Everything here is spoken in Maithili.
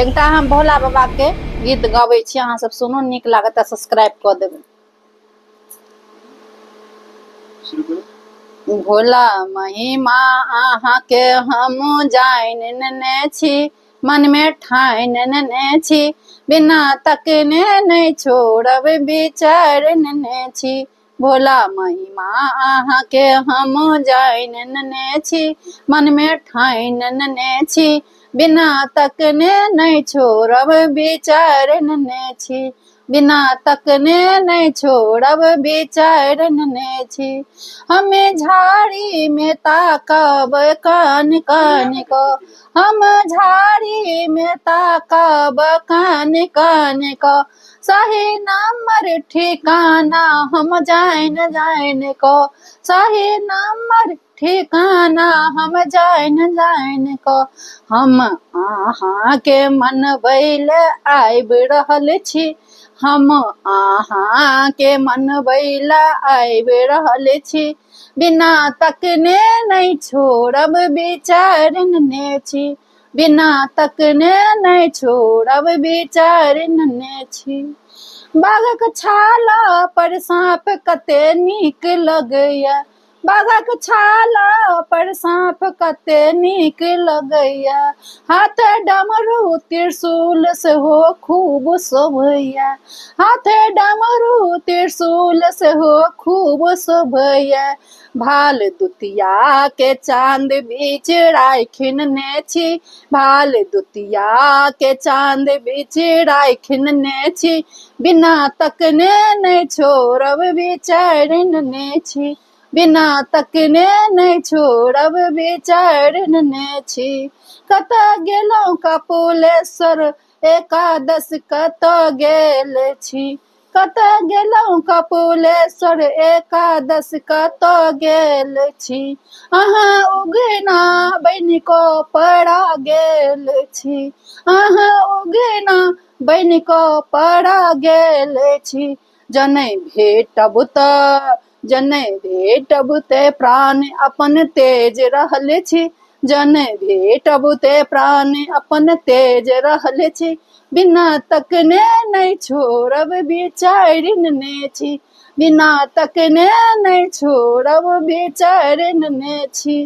एकटा हम भोला बाबा के गीत गाबै छी, अहाँ सब सुनू, नीक लागत त सब्सक्राइब क देबै। भोला महिमा अहाँ के हम जान नेने छी, मन में ठान नेने छी, बिना तकने नहीं छोड़ब विचार नेने छी। भोला महिमा अहाँ के हम जान नेने छी, मन में ठान नेने छी, बिना तकने नहीं छोड़ब विचार नेने छी, बिना तकने नहीं छोड़ब विचार नेने छी। हमें झाड़ी में ताकब कान कान को, हम झाड़ी में ताकब कान कान को, सही नंबर ठिकाना हम जान जान को, सही नंबर ठिकाना हम जान जान को। हम अहाँ के मन बैल आबि रहल छी, हम अहाँ के मन बैल आबि रहल छी, बिना तकने नहीं छोड़ब विचार नेने छी, बिना तकने नहीं छोड़ब विचार नेने छी। बाघक छाला पर सांप कते नीक लगैया, बाघक छाला पर सांप कते नीक लगैया, हाथ डमरू त्रिशूल से हो खूब शोभैया, हाथ डमरू त्रिशूल से हो खूब शोभैया। भाल दुतिया के चांद बीच राखि नेने छी, भाल दुतिया के चांद बीच राखि नेने छी, बिना तकने नहीं छोड़ब विचार नेने छी, बिना तकने नहीं छोड़ब विचार नेने छी। कत गेलौं कपिलेश्वर एकादश कत गेल छी, कत गेलौं कपिलेश्वर एकादश कत गेल छी, अहाँ उगना बनि को पड़ा गेल छी, अहाँ उगना बनि को पड़ा गेल छी। जनै भेटब त जनै भेटब ते प्राण अपन तेज रहल छी, जनै भेटब ते प्राण अपन तेज रहल छी, बिना तकने नहीं छोड़ब विचार नेने छी, बिना तकने नहीं छोड़ब विचार नेने छी।